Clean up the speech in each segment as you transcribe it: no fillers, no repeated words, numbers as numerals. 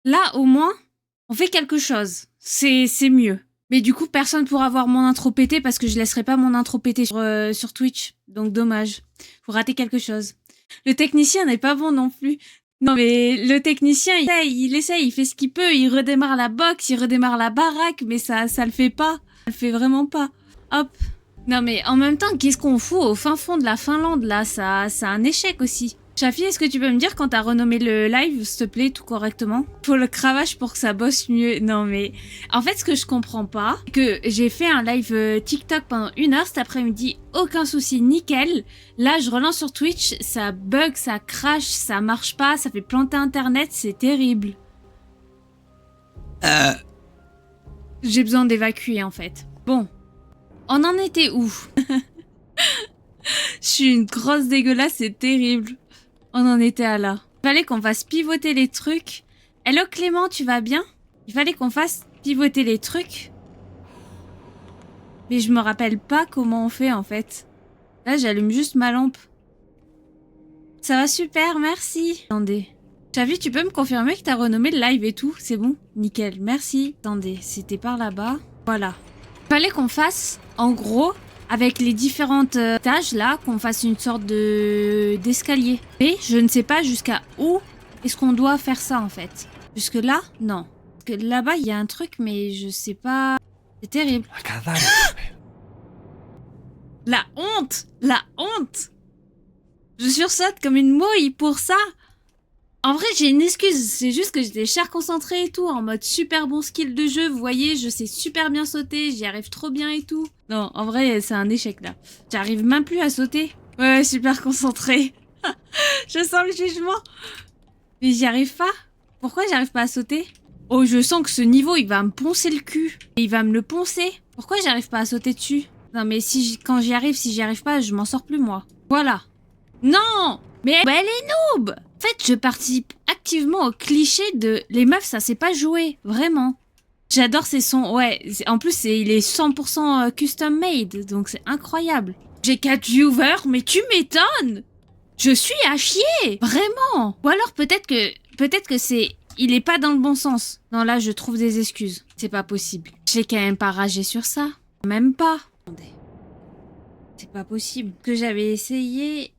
Là, au moins, on fait quelque chose. C'est mieux. Mais du coup, personne pourra voir mon intro pété parce que je laisserai pas mon intro pété sur Twitch. Donc, dommage. Faut rater quelque chose. Le technicien n'est pas bon non plus. Non, mais le technicien, il essaye, il fait ce qu'il peut. Il redémarre la box, il redémarre la baraque, mais ça le fait pas. Ça le fait vraiment pas. Hop. Non, mais en même temps, qu'est-ce qu'on fout au fin fond de la Finlande, là? Ça a un échec aussi. Chafi, est-ce que tu peux me dire quand t'as renommé le live, s'il te plaît, tout correctement? Faut le cravache pour que ça bosse mieux. Non, mais en fait, ce que je comprends pas, que j'ai fait un live TikTok pendant 1 heure cet après-midi, aucun souci, nickel. Là, je relance sur Twitch, ça bug, ça crash, ça marche pas, ça fait planter Internet, c'est terrible. J'ai besoin d'évacuer, en fait. Bon, on en était où? Je suis une grosse dégueulasse, c'est terrible. On en était à là. Il fallait qu'on fasse pivoter les trucs. Hello Clément, tu vas bien? Il fallait qu'on fasse pivoter les trucs. Mais je me rappelle pas comment on fait en fait. Là, j'allume juste ma lampe. Ça va super, merci. Attendez. Chavi, tu peux me confirmer que t'as renommé le live et tout? C'est bon? Nickel, merci. Attendez, c'était par là-bas. Voilà. Il fallait qu'on fasse, en gros, avec les différentes étages là, qu'on fasse une sorte d'escalier. Mais je ne sais pas jusqu'à où est-ce qu'on doit faire ça en fait. Jusque là, non. Parce que là-bas, il y a un truc, mais je sais pas. C'est terrible. La honte! La honte! Je sursaute comme une mouille pour ça. En vrai, j'ai une excuse, c'est juste que j'étais cher concentrée et tout, en mode super bon skill de jeu, vous voyez, je sais super bien sauter, j'y arrive trop bien et tout. Non, en vrai, c'est un échec là. J'arrive même plus à sauter. Ouais, super concentrée. Je sens le jugement. Mais j'y arrive pas. Pourquoi j'arrive pas à sauter? Oh, je sens que ce niveau, il va me poncer le cul. Et il va me le poncer. Pourquoi j'arrive pas à sauter dessus? Non, mais quand j'y arrive, si j'y arrive pas, je m'en sors plus moi. Voilà. Non! Mais elle est noob! En fait, je participe activement au cliché de les meufs, ça sait pas jouer, vraiment. J'adore ces sons, ouais. En plus, il est 100% custom made, donc c'est incroyable. J'ai 4 viewers, mais tu m'étonnes! Je suis à chier, vraiment. Ou alors peut-être que c'est, il est pas dans le bon sens. Non, là, je trouve des excuses. C'est pas possible. J'ai quand même pas ragé sur ça. Même pas. Attendez. C'est pas possible. Que j'avais essayé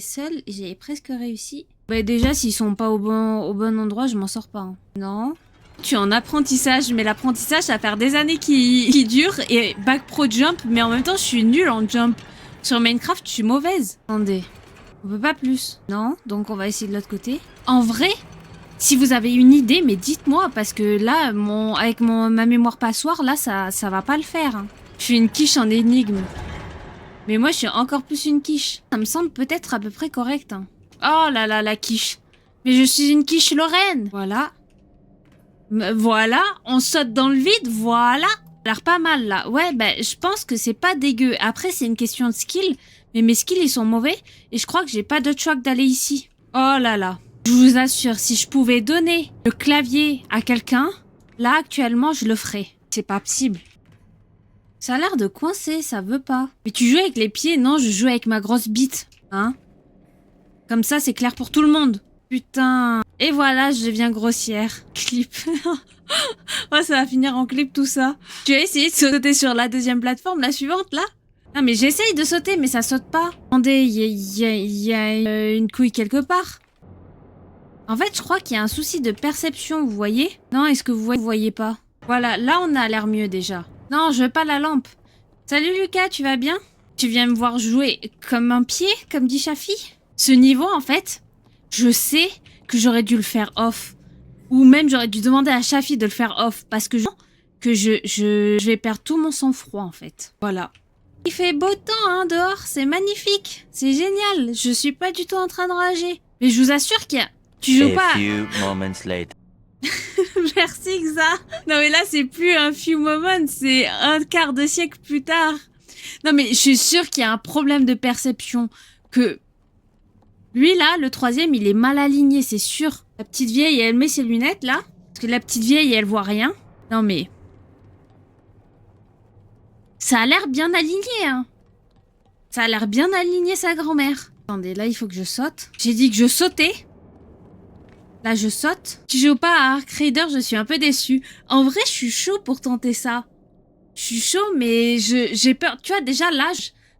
seul et j'avais presque réussi. Bah déjà, s'ils sont pas au bon endroit, je m'en sors pas. Hein. Non. Je suis en apprentissage, mais l'apprentissage, ça va faire des années qui dure. Et back pro jump, mais en même temps, je suis nulle en jump. Sur Minecraft, je suis mauvaise. Attendez. On peut pas plus. Non, donc on va essayer de l'autre côté. En vrai, si vous avez une idée, mais dites-moi, parce que là, avec ma mémoire passoire, là, ça va pas le faire. Hein. Je suis une quiche en énigme. Mais moi, je suis encore plus une quiche. Ça me semble peut-être à peu près correct. Hein. Oh là là, la quiche. Mais je suis une quiche Lorraine. Voilà. Voilà, on saute dans le vide, voilà. Ça a l'air pas mal, là. Ouais, ben, je pense que c'est pas dégueu. Après, c'est une question de skill. Mais mes skills, ils sont mauvais. Et je crois que j'ai pas de choix que d'aller ici. Oh là là. Je vous assure, si je pouvais donner le clavier à quelqu'un, là, actuellement, je le ferais. C'est pas possible. Ça a l'air de coincer, ça veut pas. Mais tu joues avec les pieds? Non, je joue avec ma grosse bite. Hein? Comme ça, c'est clair pour tout le monde. Putain. Et voilà, je deviens grossière. Clip. Oh, ça va finir en clip tout ça. Tu as essayé de sauter sur la deuxième plateforme, la suivante, là? Non, mais j'essaye de sauter, mais ça saute pas. Attendez, il y a une couille quelque part. En fait, je crois qu'il y a un souci de perception, vous voyez? Non, est-ce que vous voyez pas? Voilà, là, on a l'air mieux déjà. Non, je veux pas la lampe. Salut Lucas, tu vas bien? Tu viens me voir jouer comme un pied, comme dit Chafi? Ce niveau, en fait, je sais que j'aurais dû le faire off. Ou même j'aurais dû demander à Chafi de le faire off. Parce que je vais perdre tout mon sang-froid, en fait. Voilà. Il fait beau temps, hein, dehors. C'est magnifique. C'est génial. Je suis pas du tout en train de rager. Mais je vous assure qu'il y a... Tu joues pas... Merci Xa. Non mais là c'est plus un few moments, c'est un quart de siècle plus tard. Non mais je suis sûre qu'il y a un problème de perception. Que lui là, le troisième, il est mal aligné, c'est sûr. La petite vieille, elle met ses lunettes là. Parce que la petite vieille, elle voit rien. Non mais... Ça a l'air bien aligné, hein. Ça a l'air bien aligné sa grand-mère. Attendez, là il faut que je saute. J'ai dit que je sautais. Là, je saute. Tu joues pas à Ark Raider, je suis un peu déçue. En vrai, je suis chaud pour tenter ça. Je suis chaud, mais j'ai peur. Tu vois, déjà, là,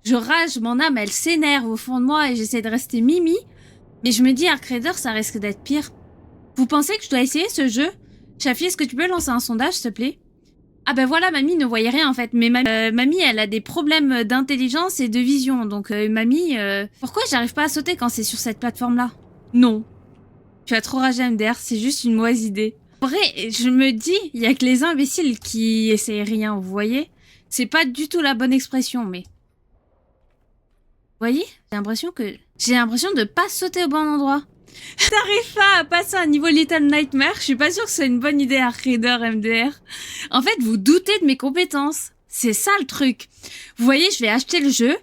je rage, mon âme, elle s'énerve au fond de moi et j'essaie de rester Mimi. Mais je me dis, Ark Raider, ça risque d'être pire. Vous pensez que je dois essayer ce jeu? Chafi, est-ce que tu peux lancer un sondage, s'il te plaît? Ah ben voilà, mamie ne voyait rien en fait. Mais mamie, elle a des problèmes d'intelligence et de vision. Donc mamie, pourquoi j'arrive pas à sauter quand c'est sur cette plateforme-là? Non. Tu as trop ragé MDR, c'est juste une mauvaise idée. En vrai, je me dis, il y a que les imbéciles qui essayent rien, vous voyez? C'est pas du tout la bonne expression, mais... Vous voyez? J'ai l'impression de pas sauter au bon endroit. T'arrives pas à passer un niveau Little Nightmare, je suis pas sûre que c'est une bonne idée à Raider MDR. En fait, vous doutez de mes compétences. C'est ça le truc. Vous voyez, je vais acheter le jeu,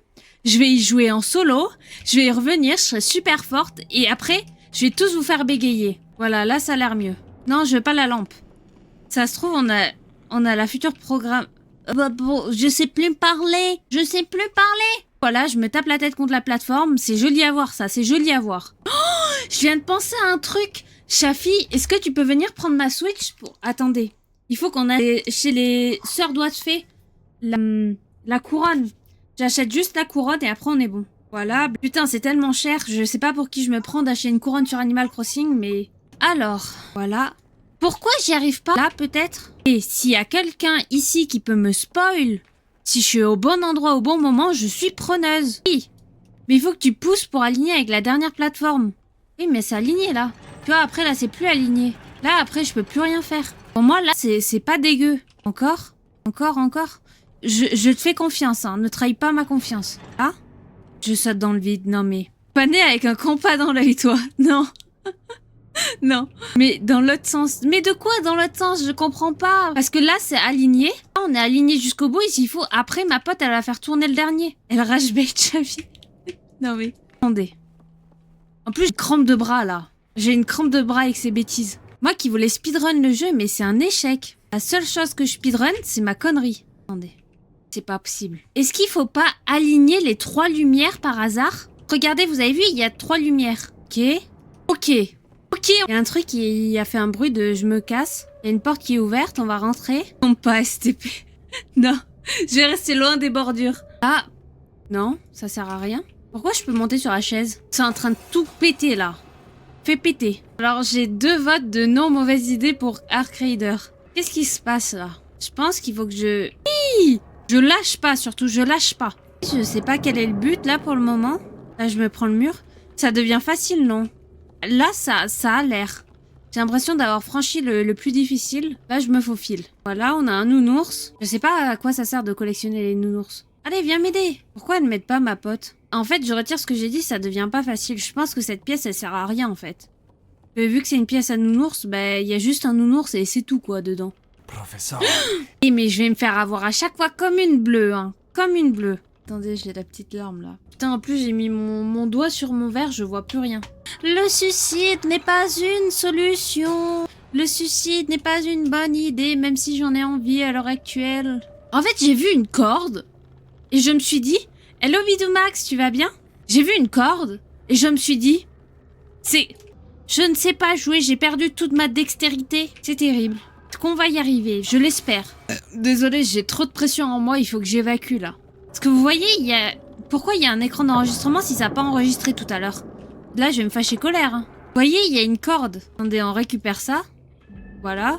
je vais y jouer en solo, je vais y revenir, je serai super forte, et après, je vais tous vous faire bégayer. Voilà, là ça a l'air mieux. Non, je veux pas la lampe. Ça se trouve, on a la future programme... bon, je sais plus parler. Voilà, je me tape la tête contre la plateforme, c'est joli à voir ça, c'est joli à voir. Je viens de penser à un truc. Chafi, est-ce que tu peux venir prendre ma Switch pour... Attendez. Il faut qu'on aille chez les sœurs doigts de fée. La couronne. J'achète juste la couronne et après on est bon. Voilà. Putain, c'est tellement cher. Je sais pas pour qui je me prends d'acheter une couronne sur Animal Crossing, mais... Alors, voilà. Pourquoi j'y arrive pas? Là, peut-être. Et s'il y a quelqu'un ici qui peut me spoil, si je suis au bon endroit au bon moment, je suis preneuse. Oui. Mais il faut que tu pousses pour aligner avec la dernière plateforme. Oui, mais c'est aligné, là. Tu vois, après, là, c'est plus aligné. Là, après, je peux plus rien faire. Pour moi, là, c'est pas dégueu. Encore. Je te fais confiance, hein. Ne trahis pas ma confiance. Ah? Je saute dans le vide. Non, mais... Pas né avec un compas dans l'œil, toi. Non. Non. Mais dans l'autre sens. Mais de quoi dans l'autre sens? Je comprends pas. Parce que là, c'est aligné. Là, on est aligné jusqu'au bout. Et s'il faut, après, ma pote, elle va faire tourner le dernier. Elle rage bait Chavi. Non, mais... Attendez. En plus, j'ai une crampe de bras, là. J'ai une crampe de bras avec ces bêtises. Moi qui voulais speedrun le jeu, mais c'est un échec. La seule chose que je speedrun, c'est ma connerie. Attendez. C'est pas possible. Est-ce qu'il faut pas aligner les 3 lumières par hasard? Regardez, vous avez vu, il y a 3 lumières. Ok. Il y a un truc qui a fait un bruit de « je me casse ». Il y a une porte qui est ouverte, on va rentrer. Non, pas STP. Non, je vais rester loin des bordures. Ah, non, ça sert à rien. Pourquoi je peux monter sur la chaise? C'est en train de tout péter, là. Fait péter. Alors, j'ai 2 votes de non mauvaise idée pour Ark Raider. Qu'est-ce qui se passe, là? Je pense qu'il faut que je... Hi, je lâche pas, surtout, je lâche pas. Je sais pas quel est le but, là, pour le moment. Là, je me prends le mur. Ça devient facile, non? Là, ça a l'air. J'ai l'impression d'avoir franchi le plus difficile. Là, je me faufile. Voilà, on a un nounours. Je sais pas à quoi ça sert de collectionner les nounours. Allez, viens m'aider. Pourquoi elle m'aide pas, ma pote? En fait, je retire ce que j'ai dit, ça devient pas facile. Je pense que cette pièce, elle sert à rien, en fait. Vu que c'est une pièce à nounours, bah, il y a juste un nounours et c'est tout, quoi, dedans. Professeur. Et mais je vais me faire avoir à chaque fois comme une bleue, hein. Comme une bleue. Attendez, j'ai la petite larme, là. Putain, en plus, j'ai mis mon doigt sur mon verre, je vois plus rien. Le suicide n'est pas une solution. Le suicide n'est pas une bonne idée, même si j'en ai envie à l'heure actuelle. En fait, j'ai vu une corde. Et je me suis dit, hello Bidou Max, tu vas bien? J'ai vu une corde et je me suis dit, je ne sais pas jouer, j'ai perdu toute ma dextérité. C'est terrible. Est-ce qu'on va y arriver? Je l'espère. Désolée, j'ai trop de pression en moi, il faut que j'évacue là. Parce que vous voyez, pourquoi il y a un écran d'enregistrement si ça n'a pas enregistré tout à l'heure? Là, je vais me fâcher colère. Hein. Vous voyez, il y a une corde. Attendez, on récupère ça. Voilà.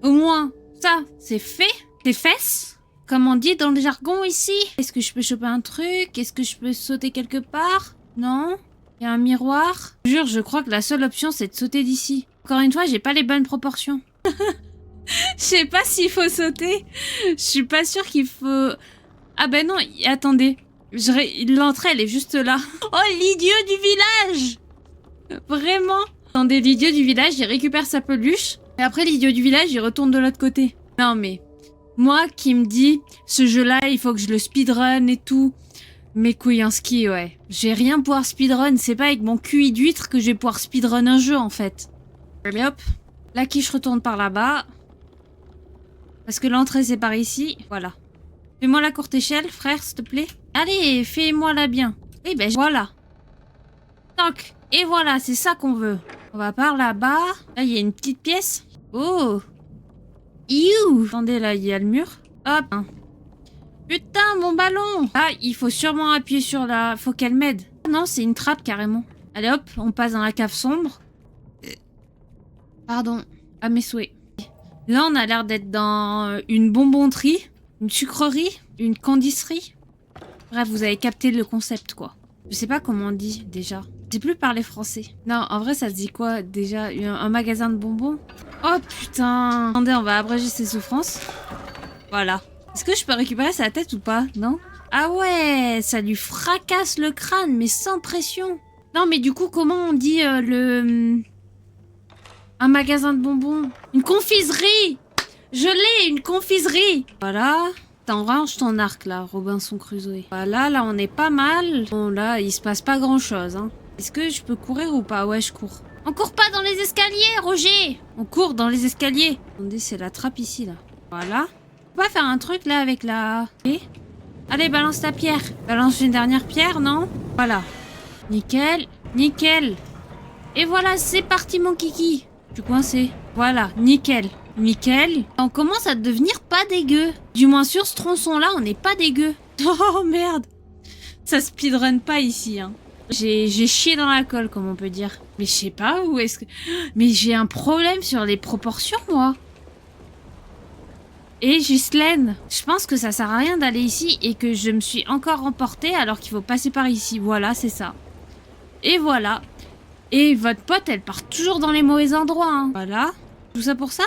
Au moins, ça, c'est fait. Les fesses. Comme on dit dans le jargon ici. Est-ce que je peux choper un truc? Est-ce que je peux sauter quelque part? Non? Il y a un miroir. Je jure, je crois que la seule option, c'est de sauter d'ici. Encore une fois, j'ai pas les bonnes proportions. Je sais pas s'il faut sauter. Je suis pas sûre qu'il faut... Ah ben non, attendez. L'entrée, elle est juste là. Oh, l'idiot du village! Vraiment? Attendez, l'idiot du village, il récupère sa peluche. Et après, l'idiot du village, il retourne de l'autre côté. Non mais... Moi qui me dis, ce jeu-là, il faut que je le speedrun et tout. Mes couilles en ski, ouais. J'ai rien pouvoir speedrun, c'est pas avec mon QI d'huître que je vais pouvoir speedrun un jeu, en fait. Allez hop. La quiche retourne par là-bas. Parce que l'entrée, c'est par ici. Voilà. Fais-moi la courte échelle, frère, s'il te plaît. Allez, fais-moi la bien. Eh ben, voilà. Toc. Et voilà, c'est ça qu'on veut. On va par là-bas. Là, il y a une petite pièce. Oh. Iou. Attendez, là, il y a le mur. Hop. Putain, mon ballon. Ah, il faut sûrement appuyer sur la... Faut qu'elle m'aide. Non, c'est une trappe, carrément. Allez, hop, on passe dans la cave sombre. Pardon. À mes souhaits. Là, on a l'air d'être dans une bonbonnerie, une sucrerie, une condisserie. Bref, vous avez capté le concept, quoi. Je sais pas comment on dit, déjà. Je sais plus parler français. Non, en vrai, ça se dit quoi, déjà? Un magasin de bonbons? Oh, putain. Attendez, on va abréger ses souffrances. Voilà. Est-ce que je peux récupérer sa tête ou pas? Non? Ah ouais, ça lui fracasse le crâne, mais sans pression. Non, mais du coup, comment on dit un magasin de bonbons? Une confiserie! Je l'ai, une confiserie! Voilà. T'en ranges ton arc, là, Robinson Crusoe. Voilà, là, on est pas mal. Bon, là, il se passe pas grand-chose, hein. Est-ce que je peux courir ou pas? Ouais, je cours. On court pas dans les escaliers, Roger! On court dans les escaliers. Attendez, c'est la trappe ici, là. Voilà. On peut pas faire un truc, là, avec la... Okay. Allez, balance ta pierre. Balance une dernière pierre, non? Voilà. Nickel. Nickel. Et voilà, c'est parti, mon kiki. Je suis coincé. Voilà, nickel. Nickel. On commence à devenir pas dégueu. Du moins, sur ce tronçon-là, on n'est pas dégueu. Oh, merde. Ça speedrun pas ici, hein. J'ai chié dans la colle, comme on peut dire. Mais je sais pas où est-ce que... Mais j'ai un problème sur les proportions, moi. Et Ghislaine, je pense que ça sert à rien d'aller ici et que je me suis encore emportée alors qu'il faut passer par ici. Voilà, c'est ça. Et voilà. Et votre pote, elle part toujours dans les mauvais endroits, hein. Voilà. Tout ça pour ça?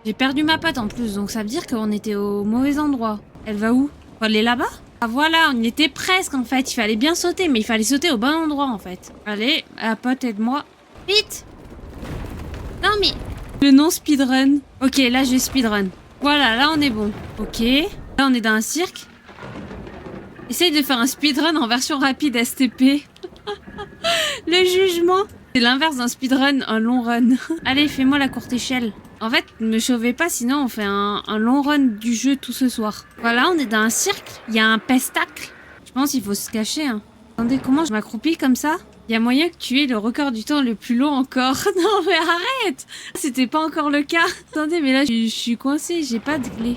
J'ai perdu ma pote en plus, donc ça veut dire qu'on était au mauvais endroit. Elle va où? Elle est là-bas? Ah voilà, on y était presque en fait. Il fallait bien sauter, mais il fallait sauter au bon endroit en fait. Allez, la pote, aide-moi. Vite! Non mais... Le non speedrun. Ok, là je vais speedrun. Voilà, là on est bon. Ok. Là on est dans un cirque. Essaye de faire un speedrun en version rapide STP. Le jugement. C'est l'inverse d'un speedrun, un long run. Allez, fais-moi la courte échelle. En fait, ne me chauvez pas, sinon on fait un long run du jeu tout ce soir. Voilà, on est dans un cirque. Il y a un pestacle. Je pense qu'il faut se cacher. Hein. Attendez, comment je m'accroupis comme ça? Il y a moyen que tu aies le record du temps le plus long encore. Non mais arrête! C'était pas encore le cas. Attendez, mais là je suis coincée, j'ai pas de clé.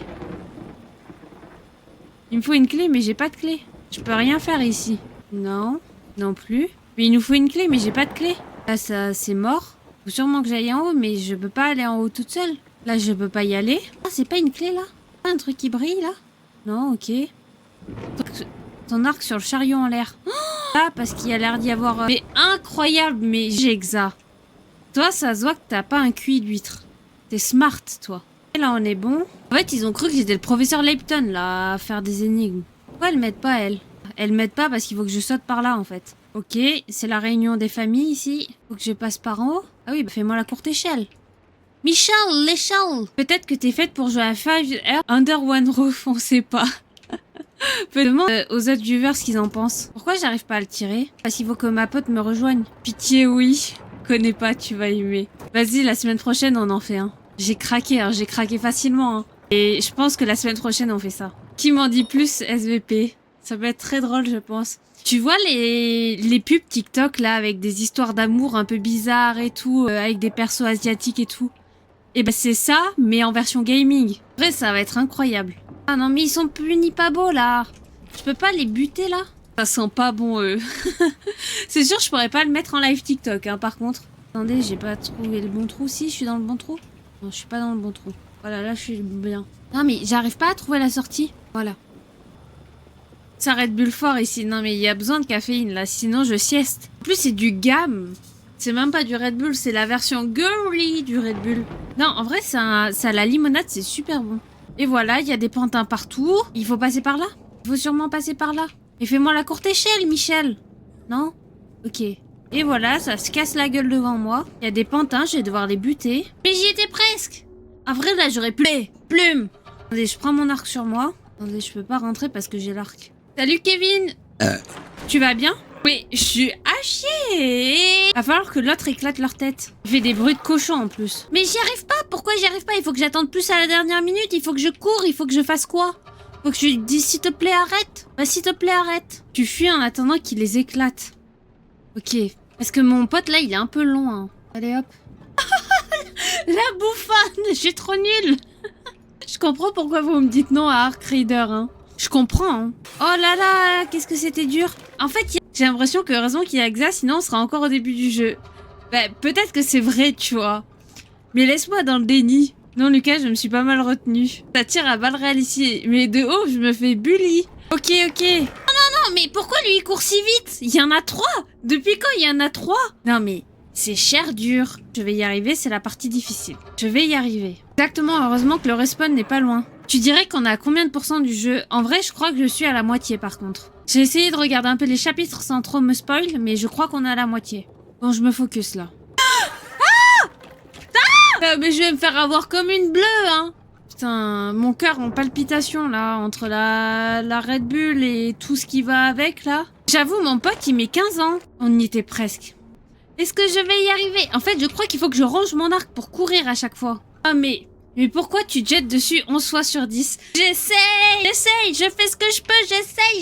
Il me faut une clé, mais j'ai pas de clé. Je peux rien faire ici. Non, non plus. Mais il nous faut une clé, mais j'ai pas de clé. Là, ça, c'est mort. Faut sûrement que j'aille en haut, mais je peux pas aller en haut toute seule. Là, je peux pas y aller. Ah, c'est pas une clé, là? Pas un truc qui brille, là? Non, ok. Ton arc sur le chariot en l'air. Oh ah, parce qu'il y a l'air d'y avoir... Mais incroyable, mais j'exa. Toi, ça se voit que t'as pas un QI d'huître. T'es smart, toi. Et là, on est bon. En fait, ils ont cru que j'étais le professeur Layton, là, à faire des énigmes. Pourquoi elle m'aide pas, elle? Elle m'aide pas parce qu'il faut que je saute par là, en fait. Ok, c'est la réunion des familles, ici. Faut que je passe par en haut. Ah oui, bah fais-moi la courte échelle. Michel, l'échelle. Peut-être que t'es faite pour jouer à 5R Under One Roof, on sait pas. Demande aux autres viewers ce qu'ils en pensent. Pourquoi j'arrive pas à le tirer? Parce qu'il faut que ma pote me rejoigne. Pitié, oui. Connais pas, tu vas aimer. Vas-y, la semaine prochaine, on en fait un. J'ai craqué, hein, j'ai craqué facilement. Hein. Et je pense que la semaine prochaine, on fait ça. Qui m'en dit plus, SVP? Ça va être très drôle, je pense. Tu vois les pubs TikTok, là, avec des histoires d'amour un peu bizarres et tout, avec des persos asiatiques et tout. Et ben c'est ça, mais en version gaming. En vrai, ça va être incroyable. Ah non, mais ils sont punis pas beaux, là. Je peux pas les buter, là? Ça sent pas bon, eux. C'est sûr, je pourrais pas le mettre en live TikTok, hein, par contre. Attendez, j'ai pas trouvé le bon trou. Si, je suis dans le bon trou. Non, je suis pas dans le bon trou. Voilà, là, je suis bien. Non, mais j'arrive pas à trouver la sortie. Voilà. Ça Red Bull fort ici. Non, mais il y a besoin de caféine, là. Sinon, je sieste. En plus, c'est du gamme. C'est même pas du Red Bull, c'est la version girly du Red Bull. Non, en vrai, ça la limonade, c'est super bon. Et voilà, il y a des pantins partout. Il faut passer par là? Il faut sûrement passer par là. Et fais-moi la courte échelle, Michel. Non? Ok. Et voilà, ça se casse la gueule devant moi. Il y a des pantins, je vais devoir les buter. Mais j'y étais presque. En vrai, là, j'aurais pu... Plume. Attendez, je prends mon arc sur moi. Attendez, je peux pas rentrer parce que j'ai l'arc. Salut, Kevin. Tu vas bien? Oui, je suis à chier. Va falloir que l'autre éclate leur tête. Il fait des bruits de cochon en plus. Mais j'y arrive pas. Pourquoi j'y arrive pas? Il faut que j'attende plus à la dernière minute. Il faut que je cours. Il faut que je fasse quoi? Faut que je lui dise s'il te plaît arrête. Bah s'il te plaît arrête. Tu fuis en attendant qu'il les éclate. Ok. Parce que mon pote là il est un peu long. Hein. Allez hop. La bouffonne, je suis trop nulle. Je comprends pourquoi vous me dites non à Arc Reader, hein. Je comprends, hein. Oh là là, qu'est-ce que c'était dur. En fait, j'ai l'impression que heureusement qu'il y a Xa, sinon on sera encore au début du jeu. Bah, peut-être que c'est vrai, tu vois. Mais laisse-moi dans le déni. Non, Lucas, je me suis pas mal retenue. Ça tire à balles réelles ici, mais de haut, je me fais bully. Ok. Non, mais pourquoi lui il court si vite? Il y en a 3. Depuis quand il y en a 3? Non, mais c'est cher dur. Je vais y arriver, c'est la partie difficile. Je vais y arriver. Exactement, heureusement que le respawn n'est pas loin. Tu dirais qu'on a à combien de pourcents du jeu? En vrai, je crois que je suis à la moitié par contre. J'ai essayé de regarder un peu les chapitres sans trop me spoil, mais je crois qu'on est à la moitié. Bon, je me focus là. Mais je vais me faire avoir comme une bleue, hein. Putain, mon cœur en palpitation là, entre la Red Bull et tout ce qui va avec là. J'avoue, mon pote, il met 15 ans. On y était presque. Est-ce que je vais y arriver? En fait, je crois qu'il faut que je range mon arc pour courir à chaque fois. Ah, mais pourquoi tu te jettes dessus 11 fois sur 10? J'essaye, je fais ce que je peux,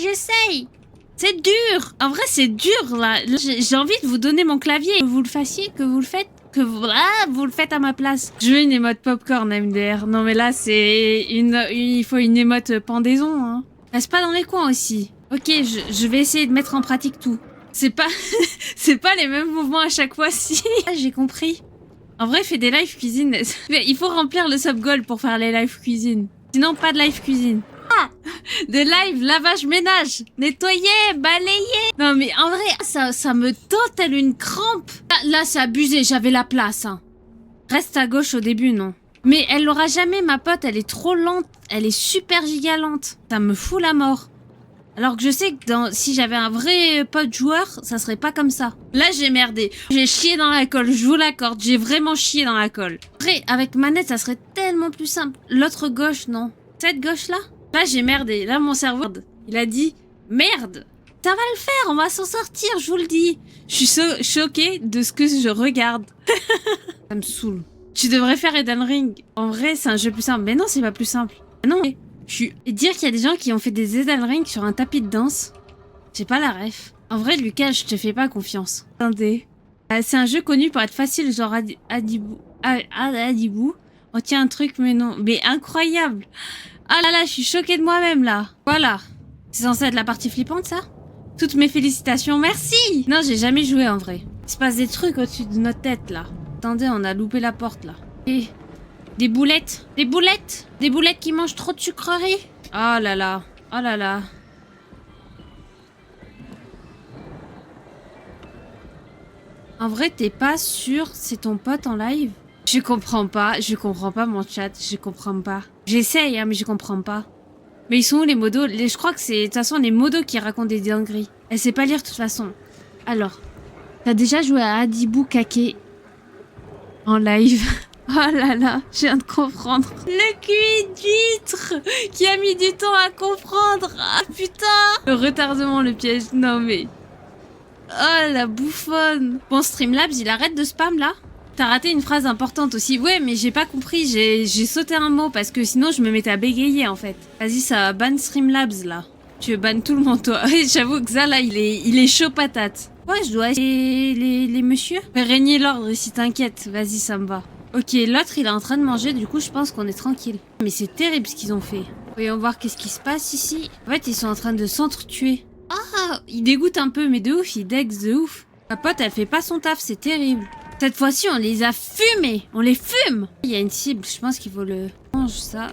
j'essaye. C'est dur. En vrai, c'est dur là. J'ai envie de vous donner mon clavier. Que vous le fassiez, que vous le faites. Que vous le faites à ma place. Je veux une émote popcorn MDR. Non mais là c'est il faut une émote pendaison, hein. Reste pas dans les coins aussi. Ok, je vais essayer de mettre en pratique tout. C'est pas c'est pas les mêmes mouvements à chaque fois si. J'ai compris. En vrai, fais des live cuisine. Il faut remplir le sub goal pour faire les live cuisine. Sinon pas de live cuisine. De live, lavage, ménage, nettoyer, balayer. Non mais en vrai, ça me tente telle une crampe. Là c'est abusé, j'avais la place. Hein. Reste à gauche au début, non. Mais elle l'aura jamais, ma pote, elle est trop lente. Elle est super giga lente. Ça me fout la mort. Alors que je sais que si j'avais un vrai pote joueur, ça serait pas comme ça. Là j'ai merdé. J'ai chié dans la colle, je vous l'accorde. J'ai vraiment chié dans la colle. Après, avec manette, ça serait tellement plus simple. L'autre gauche, non. Cette gauche-là? Là, j'ai merdé. Là, mon cerveau, il a dit merde. Ça va le faire, on va s'en sortir, je vous le dis. Je suis choquée de ce que je regarde. Ça me saoule. Tu devrais faire Elden Ring. En vrai, c'est un jeu plus simple. Mais non, c'est pas plus simple. Non, et dire qu'il y a des gens qui ont fait des Elden Ring sur un tapis de danse, j'ai pas la ref. En vrai, Lucas, je te fais pas confiance. Attendez. C'est un jeu connu pour être facile, genre Adibou. On tient un truc, mais non. Mais incroyable. Ah là là, je suis choquée de moi-même là. Voilà. C'est censé être la partie flippante ça? Toutes mes félicitations, merci. Non, j'ai jamais joué en vrai. Il se passe des trucs au-dessus de notre tête là. Attendez, on a loupé la porte là. Et des boulettes. Des boulettes qui mangent trop de sucreries. Oh là là. Oh là là. En vrai, t'es pas sûr c'est ton pote en live? Je comprends pas mon chat, je comprends pas. J'essaye, hein, mais je comprends pas. Mais ils sont où les modos? Je crois que c'est de toute façon les modos qui racontent des dingueries. Elle sait pas lire de toute façon. Alors, t'as déjà joué à Adibou Kake en live? Oh là là, je viens de comprendre. Le QI d'huître qui a mis du temps à comprendre. Ah putain. Le retardement, le piège. Non mais... Oh la bouffonne. Bon, Streamlabs, il arrête de spam là? T'as raté une phrase importante aussi. Ouais, mais j'ai pas compris. J'ai sauté un mot parce que sinon je me mettais à bégayer en fait. Vas-y, ça ban Streamlabs là. Tu veux ban tout le monde toi. J'avoue que ça là, il est chaud patate. Ouais, je dois les messieurs. Fais régner l'ordre si t'inquiète. Vas-y, ça me va. Ok, l'autre il est en train de manger. Du coup, je pense qu'on est tranquille. Mais c'est terrible ce qu'ils ont fait. Voyons voir qu'est-ce qui se passe ici. En fait, ils sont en train de s'entretuer. Ah, il dégoûte un peu, mais de ouf, il dex de ouf. Ma pote, elle fait pas son taf, c'est terrible. Cette fois-ci, on les a fumés. On les fume. Il y a une cible, je pense qu'il faut le... Mange ça.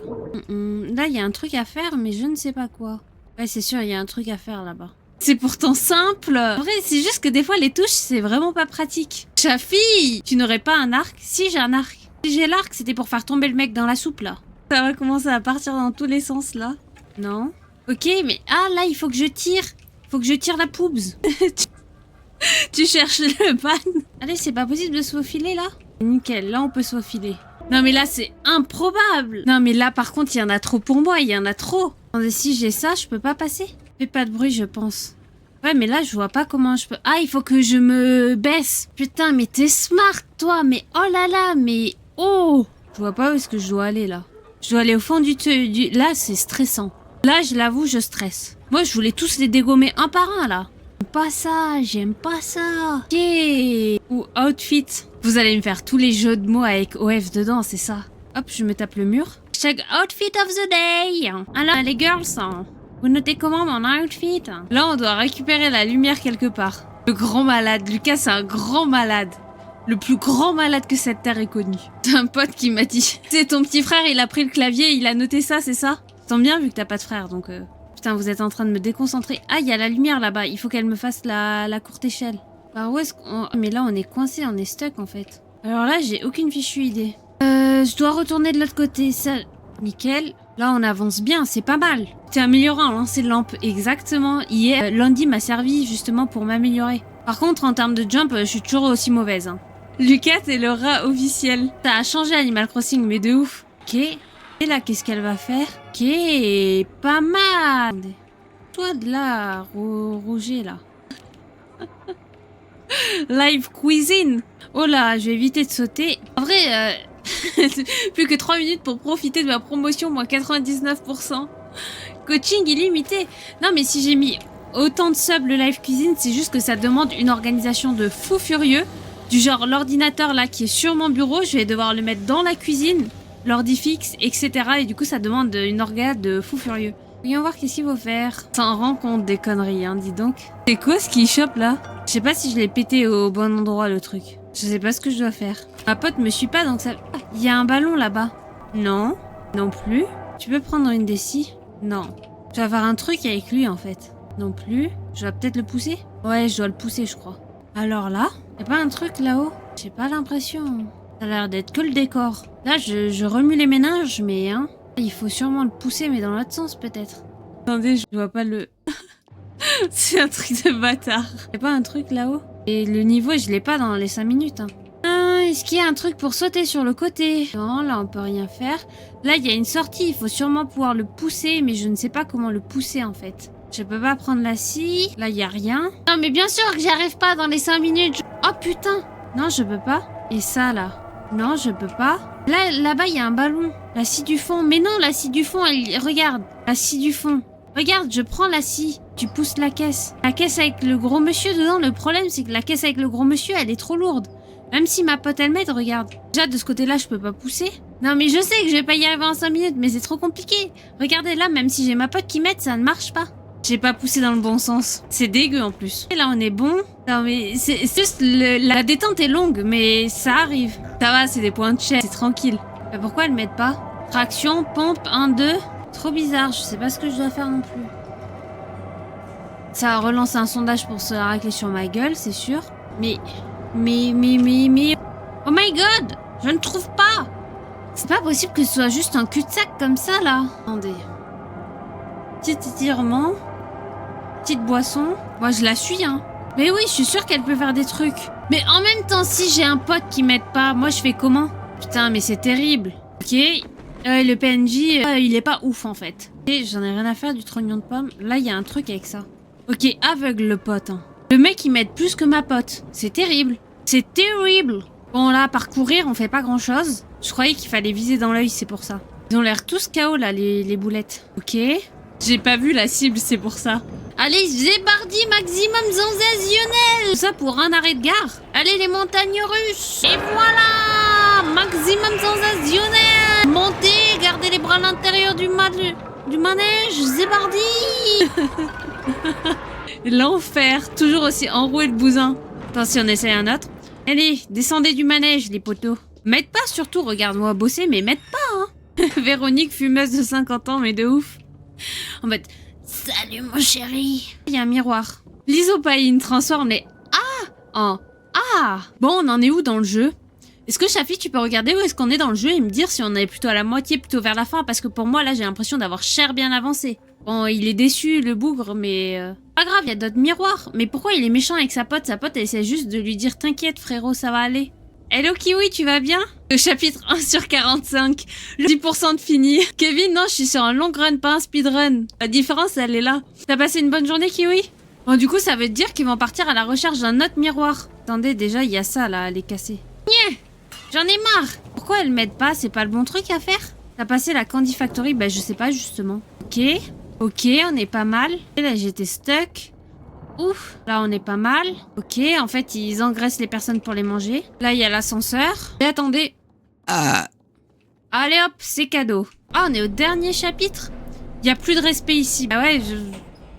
Là, il y a un truc à faire, mais je ne sais pas quoi. Ouais, c'est sûr, il y a un truc à faire là-bas. C'est pourtant simple. En vrai, c'est juste que des fois, les touches, c'est vraiment pas pratique. Chafi, tu n'aurais pas un arc? Si, j'ai un arc. Si j'ai l'arc, c'était pour faire tomber le mec dans la soupe, là. Ça va commencer à partir dans tous les sens, là. Non. Ok, mais... Ah, là, il faut que je tire. Faut que je tire la poubs. Tu cherches le ban. Allez, c'est pas possible de se faufiler là? Nickel, là on peut se faufiler. Non mais là c'est improbable. Non mais là par contre il y en a trop pour moi, il y en a trop. Attendez, si j'ai ça, je peux pas passer. Fais pas de bruit je pense. Ouais mais là je vois pas comment je peux... Ah, il faut que je me baisse. Putain mais t'es smart toi, mais oh là là, mais oh. Je vois pas où est-ce que je dois aller là. Je dois aller au fond du... Là c'est stressant. Là je l'avoue, je stresse. Moi je voulais tous les dégommer un par un là. Pas ça, j'aime pas ça. Ok. Ou outfit. Vous allez me faire tous les jeux de mots avec OF dedans, c'est ça. Hop, je me tape le mur. Check outfit of the day. Alors, les girls, vous notez comment mon outfit? Là, on doit récupérer la lumière quelque part. Le grand malade. Lucas, c'est un grand malade. Le plus grand malade que cette terre ait connu. T'as un pote qui m'a dit... C'est ton petit frère, il a pris le clavier, il a noté ça, c'est ça? Tant bien vu que t'as pas de frère, donc... Putain, vous êtes en train de me déconcentrer. Ah, il y a la lumière là-bas. Il faut qu'elle me fasse la courte échelle. Alors où est-ce qu'on... Mais là, on est coincé, on est stuck, en fait. Alors là, j'ai aucune fichue idée. Je dois retourner de l'autre côté, ça... Nickel. Là, on avance bien, c'est pas mal. T'es amélioré en lancer de lampe, exactement. Hier, Landy m'a servi justement pour m'améliorer. Par contre, en termes de jump, je suis toujours aussi mauvaise. Hein. Lucas, c'est le rat officiel. Ça a changé Animal Crossing, mais de ouf. Ok. Et là, qu'est-ce qu'elle va faire? Ok, pas mal. Toi de là, Roger, là. Live cuisine. Oh là, je vais éviter de sauter. En vrai, plus que 3 minutes pour profiter de ma promotion, moins 99%. Coaching illimité. Non, mais si j'ai mis autant de subs le live cuisine, c'est juste que ça demande une organisation de fou furieux. Du genre, l'ordinateur là qui est sur mon bureau, je vais devoir le mettre dans la cuisine, l'ordi fixe, etc. Et du coup, ça demande une orga de fou furieux. Voyons voir qu'est-ce qu'il faut faire. S'en rend compte des conneries, hein, dis donc. C'est quoi ce qui chope là? Je sais pas si je l'ai pété au bon endroit le truc. Je sais pas ce que je dois faire. Ma pote me suit pas donc ça... Ah, il y a un ballon là-bas. Non. Non plus. Tu peux prendre une des scies? Non. Je dois avoir un truc avec lui en fait. Non plus. Je dois peut-être le pousser? Ouais, je dois le pousser je crois. Alors là? Y'a pas un truc là-haut? J'ai pas l'impression. Ça a l'air d'être que le décor. Là, je remue les méninges, mais hein... Il faut sûrement le pousser, mais dans l'autre sens peut-être. Attendez, je vois pas le... C'est un truc de bâtard. Y'a pas un truc là-haut? Et le niveau, je l'ai pas dans les 5 minutes. Hein. Est-ce qu'il y a un truc pour sauter sur le côté? Non, là, on peut rien faire. Là, il y a une sortie. Il faut sûrement pouvoir le pousser, mais je ne sais pas comment le pousser, en fait. Je peux pas prendre la scie. Là, il y a rien. Non, mais bien sûr que j'y arrive pas dans les 5 minutes. Oh, putain. Non, je peux pas. Et ça, là? Non, je peux pas. Là-bas, il y a un ballon. La scie du fond. Mais non, la scie du fond, elle... Regarde. La scie du fond. Regarde, je prends la scie. Tu pousses la caisse. La caisse avec le gros monsieur dedans, le problème, c'est que la caisse avec le gros monsieur, elle est trop lourde. Même si ma pote, elle m'aide, regarde. Déjà, de ce côté-là, je peux pas pousser. Non, mais je sais que je vais pas y arriver en 5 minutes, mais c'est trop compliqué. Regardez, là, même si j'ai ma pote qui m'aide, ça ne marche pas. J'ai pas poussé dans le bon sens. C'est dégueu, en plus. Et là, on est bon. Non, mais c'est juste... La détente est longue, mais ça arrive. Ça va, c'est des points de chaîne. C'est tranquille. Mais pourquoi elle m'aide pas? Traction, pompe, 1, 2... Trop bizarre, je sais pas ce que je dois faire non plus. Ça a relancé un sondage pour se racler sur ma gueule, c'est sûr. Mais... Oh my god! Je ne trouve pas! C'est pas possible que ce soit juste un cul-de-sac comme ça, là. Attendez. Petit étirement. Petite boisson. Moi, je la suis, hein. Mais oui, je suis sûre qu'elle peut faire des trucs. Mais en même temps, si j'ai un pote qui m'aide pas, moi, je fais comment? Putain, mais c'est terrible. Ok. Le PNJ, il est pas ouf en fait. Et j'en ai rien à faire du trognon de pomme. Là, il y a un truc avec ça. Ok, aveugle le pote. Hein. Le mec, il m'aide plus que ma pote. C'est terrible. C'est terrible. Bon, là, parcourir, on fait pas grand chose. Je croyais qu'il fallait viser dans l'œil, c'est pour ça. Ils ont l'air tous KO là, les boulettes. Ok. J'ai pas vu la cible, c'est pour ça. Allez, zébardi maximum sensationnel. Tout ça pour un arrêt de gare. Allez, les montagnes russes. Et voilà, maximum sensationnel. Montez, gardez les bras à l'intérieur du manège, zébardi. L'enfer, toujours aussi enroué le bousin. Attention, on essaye un autre. Allez, descendez du manège, les poteaux. M'aide pas surtout, regarde-moi bosser, mais m'aide pas, hein. Véronique, fumeuse de 50 ans, mais de ouf. En fait, salut mon chéri. Il y a un miroir. L'isopaïne transforme les A en A. Bon, on en est où dans le jeu? Est-ce que Chafi, tu peux regarder où est-ce qu'on est dans le jeu et me dire si on est plutôt à la moitié, plutôt vers la fin? Parce que pour moi, là, j'ai l'impression d'avoir cher bien avancé. Bon, il est déçu, le bougre, mais... Pas grave, il y a d'autres miroirs. Mais pourquoi il est méchant avec sa pote? Sa pote, elle essaie juste de lui dire « T'inquiète, frérot, ça va aller. » Hello Kiwi, tu vas bien? Le chapitre 1 sur 45. Le 10% de fini. Kevin, non, je suis sur un long run, pas un speedrun. La différence, elle est là. T'as passé une bonne journée, Kiwi? Bon, du coup, ça veut dire qu'ils vont partir à la recherche d'un autre miroir. Attendez, déjà, il y a ça, là, à les casser. Nyeh! J'en ai marre! Pourquoi elle m'aide pas? C'est pas le bon truc à faire? T'as passé la Candy Factory? Bah, je sais pas, justement. Ok. Ok, on est pas mal. Et là, j'étais stuck. Ouf, là on est pas mal. Ok, en fait ils engraissent les personnes pour les manger. Là il y a l'ascenseur. Et attendez. Allez hop, c'est cadeau. Ah, on est au dernier chapitre. Il y a plus de respect ici. Ah ouais,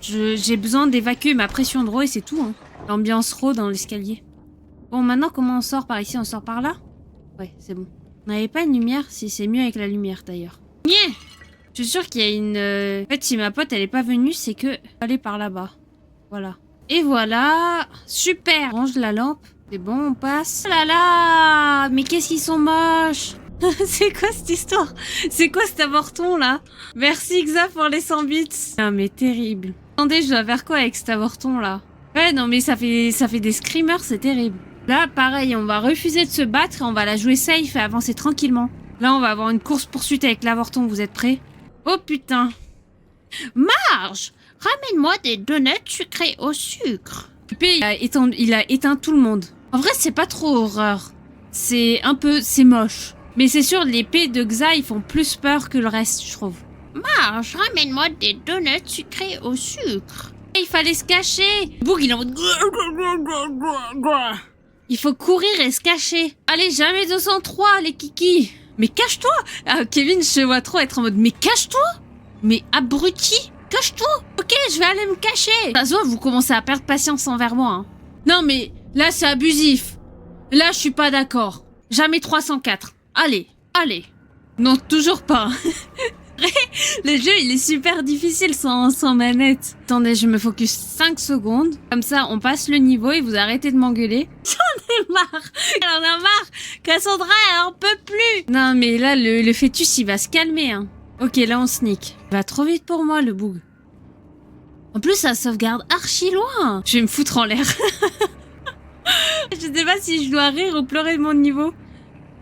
j'ai besoin d'évacuer ma pression de eau et c'est tout. Hein. L'ambiance raw dans l'escalier. Bon, maintenant comment on sort par ici? On sort par là? Ouais, c'est bon. On n'avait pas une lumière? Si, c'est mieux avec la lumière d'ailleurs. Yeah. Je suis sûre qu'il y a une... En fait, si ma pote elle est pas venue, c'est que... Aller par là-bas. Voilà. Et voilà. Super. Range la lampe. C'est bon, on passe. Oh là là. Mais qu'est-ce qu'ils sont moches. C'est quoi cette histoire? C'est quoi cet avorton là? Merci Xa pour les 100 bits. Ah mais terrible. Attendez, je dois faire quoi avec cet avorton là? Ouais non mais ça fait des screamers, c'est terrible. Là pareil, on va refuser de se battre et on va la jouer safe et avancer tranquillement. Là on va avoir une course poursuite avec l'avorton, vous êtes prêts? Oh putain. Marge, ramène-moi des donuts sucrés au sucre. Le P il a éteint tout le monde. En vrai c'est pas trop horreur. C'est moche. Mais c'est sûr, les P de Xa, ils font plus peur que le reste, je trouve. Marge, ramène-moi des donuts sucrés au sucre. Il fallait se cacher. Boug, il est en mode... Il faut courir et se cacher. Allez, jamais 203, les kikis. Mais cache-toi. Ah, Kevin, je vois trop être en mode... Mais cache-toi. Mais abruti, cache-toi. Ok, je vais aller me cacher. Ça se voit, vous commencez à perdre patience envers moi. Hein. Non, mais là, c'est abusif. Là, je suis pas d'accord. Jamais 304. Allez, allez. Non, toujours pas. Le jeu, il est super difficile sans manette. Attendez, je me focus 5 secondes. Comme ça, on passe le niveau et vous arrêtez de m'engueuler. J'en ai marre. Elle en a marre. Cassandra, elle en peut plus. Non, mais là, le fœtus, il va se calmer. Hein. Ok, là, on sneak. Il va trop vite pour moi, le boug. En plus, ça sauvegarde archi loin. Je vais me foutre en l'air. Je sais pas si je dois rire ou pleurer de mon niveau.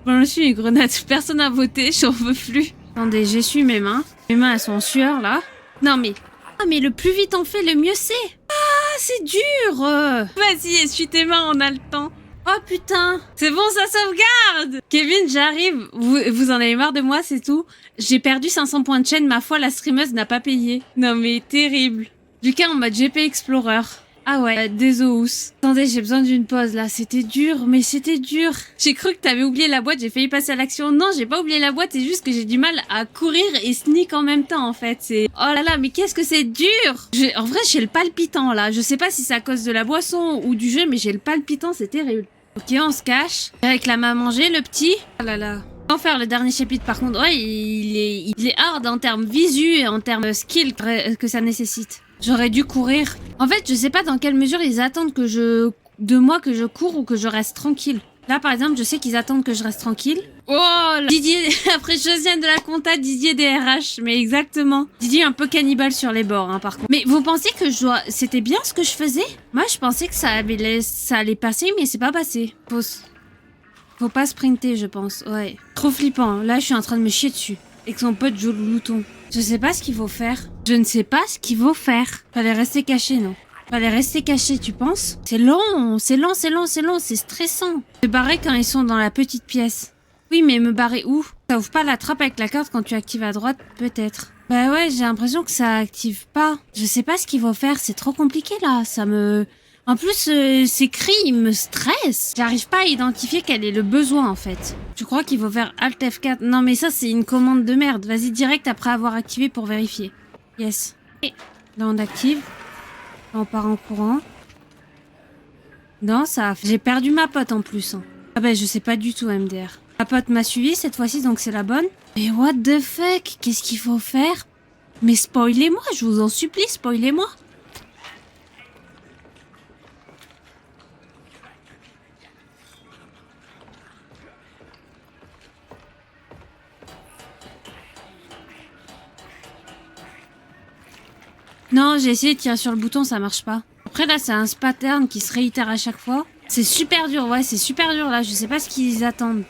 Bon, je suis une grenade. Personne n'a voté, j'en veux plus. Attendez, j'essuie mes mains. Mes mains, elles sont en sueur, là. Non, mais... Ah, mais le plus vite on fait, le mieux c'est. Ah, c'est dur. Vas-y, essuie tes mains, on a le temps. Oh, putain. C'est bon, ça sauvegarde. Kevin, j'arrive. Vous en avez marre de moi, c'est tout. J'ai perdu 500 points de chaîne. Ma foi, la streameuse n'a pas payé. Non, mais terrible. Lucas en mode GP Explorer. Ah ouais, désolé. Attendez, j'ai besoin d'une pause là, c'était dur, mais c'était dur. J'ai cru que t'avais oublié la boîte, j'ai failli passer à l'action. Non, j'ai pas oublié la boîte, c'est juste que j'ai du mal à courir et sneak en même temps en fait. C'est... Oh là là, mais qu'est-ce que c'est dur. En vrai, j'ai le palpitant là. Je sais pas si c'est à cause de la boisson ou du jeu, mais j'ai le palpitant, c'est terrible. Ok, on se cache. Il réclame à manger, le petit. Oh là là. Comment faire le dernier chapitre par contre? Ouais, il est hard en termes visu et en termes skill que ça nécessite. J'aurais dû courir. En fait, je sais pas dans quelle mesure ils attendent de moi que je cours ou que je reste tranquille. Là, par exemple, je sais qu'ils attendent que je reste tranquille. Oh là. Didier, après Josiane de la compta, Didier des RH, mais exactement. Didier un peu cannibale sur les bords, hein, par contre. Mais vous pensez que c'était bien ce que je faisais? Moi, je pensais que ça allait passer, mais c'est pas passé. Faut pas sprinter, je pense. Ouais. Trop flippant. Là, je suis en train de me chier dessus. Et que son pote joue le louton. Je sais pas ce qu'il faut faire. Je ne sais pas ce qu'il faut faire. Fallait rester caché, non? Fallait rester caché, tu penses? C'est long, c'est stressant. Se barrer quand ils sont dans la petite pièce. Oui, mais me barrer où? Ça ouvre pas la trappe avec la carte quand tu actives à droite, peut-être. Bah ouais, j'ai l'impression que ça active pas. Je sais pas ce qu'il faut faire, c'est trop compliqué là. En plus, ces cris, ils me stressent. J'arrive pas à identifier quel est le besoin, en fait. Je crois qu'il faut faire Alt F4. Non, mais ça, c'est une commande de merde. Vas-y, direct après avoir activé pour vérifier. Yes. Et là, on active. Là, on part en courant. Non, ça... J'ai perdu ma pote, en plus. Hein. Ah ben, je sais pas du tout, MDR. Ma pote m'a suivi cette fois-ci, donc c'est la bonne. Mais what the fuck? Qu'est-ce qu'il faut faire? Mais spoilez-moi, je vous en supplie, spoilez-moi. Non, j'ai essayé de tirer sur le bouton, ça marche pas. Après là, c'est un pattern qui se réitère à chaque fois. C'est super dur, ouais, c'est super dur là. Je sais pas ce qu'ils attendent.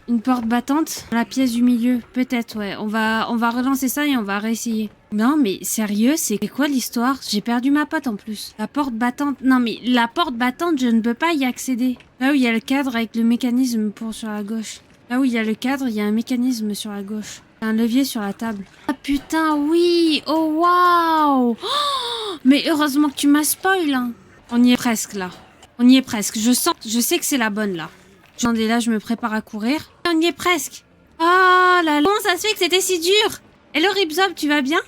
Une porte battante dans la pièce du milieu. Peut-être, ouais. On va relancer ça et on va réessayer. Non, mais sérieux, c'est quoi l'histoire? J'ai perdu ma pote en plus. La porte battante. Non, mais la porte battante, je ne peux pas y accéder. Là où il y a le cadre avec le mécanisme pour sur la gauche. Là où il y a le cadre, il y a un mécanisme sur la gauche. Un levier sur la table. Ah putain, oui! Oh waouh! Oh, mais heureusement que tu m'as spoil, hein. On y est presque, là. On y est presque. Je sais que c'est la bonne, là. Attendez, là, je me prépare à courir. On y est presque. Ah là là. Comment ça se fait que c'était si dur? Hello, Ripzob, tu vas bien?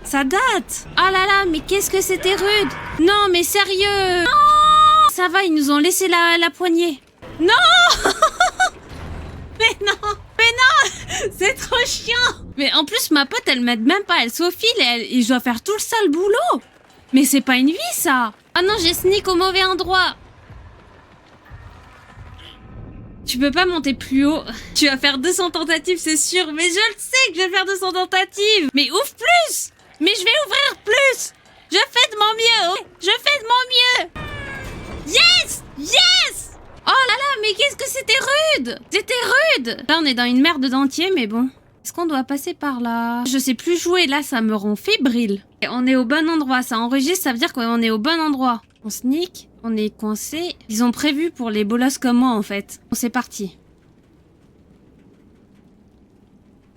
Ça date. Ah là là, mais qu'est-ce que c'était rude. Non, mais sérieux. Non. Ça va, ils nous ont laissé la poignée. Non. Mais non. C'est trop chiant. Mais en plus, ma pote, elle m'aide même pas. Elle s'aufile et je dois faire tout le sale boulot. Mais c'est pas une vie, ça. Ah non, j'ai sneak au mauvais endroit. Tu peux pas monter plus haut. Tu vas faire 200 tentatives, c'est sûr. Mais je le sais que je vais faire 200 tentatives. Mais ouvre plus. Mais je vais ouvrir plus. Je fais de mon mieux. Je fais de mon mieux. Yes. Yes. Oh là là, mais qu'est-ce que c'était rude. C'était rude. Là, on est dans une merde d'entier, mais bon. Est-ce qu'on doit passer par là? Je sais plus jouer, là, ça me rend fébrile. Et on est au bon endroit, ça enregistre, ça veut dire qu'on est au bon endroit. On sneak, on est coincé. Ils ont prévu pour les bolosses comme moi, en fait. Bon, c'est parti.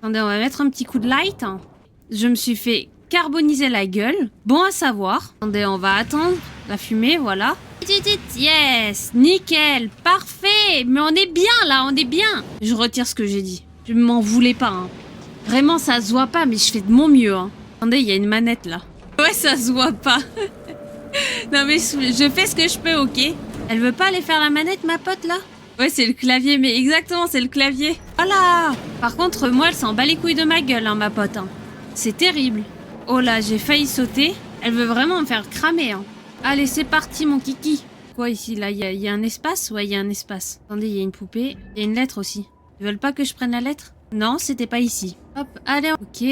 Attendez, on va mettre un petit coup de light. Je me suis fait carboniser la gueule. Bon à savoir. Attendez, on va attendre la fumée, voilà. Yes, nickel, parfait. Mais on est bien, là, on est bien. Je retire ce que j'ai dit. Je m'en voulais pas, hein. Vraiment, ça se voit pas, mais je fais de mon mieux, hein. Attendez, il y a une manette, là. Ouais, ça se voit pas. Non, mais je fais ce que je peux, ok? Elle veut pas aller faire la manette, ma pote, là? Ouais, c'est le clavier, mais exactement, c'est le clavier. Voilà. Par contre, moi, elle s'en bat les couilles de ma gueule, hein, ma pote, hein. C'est terrible. Oh là, j'ai failli sauter. Elle veut vraiment me faire cramer, hein. Allez, c'est parti, mon kiki. Quoi, ici, là, il y a un espace? Ouais, il y a un espace. Attendez, il y a une poupée. Il y a une lettre aussi. Ils veulent pas que je prenne la lettre? Non, c'était pas ici. Hop, allez, ok.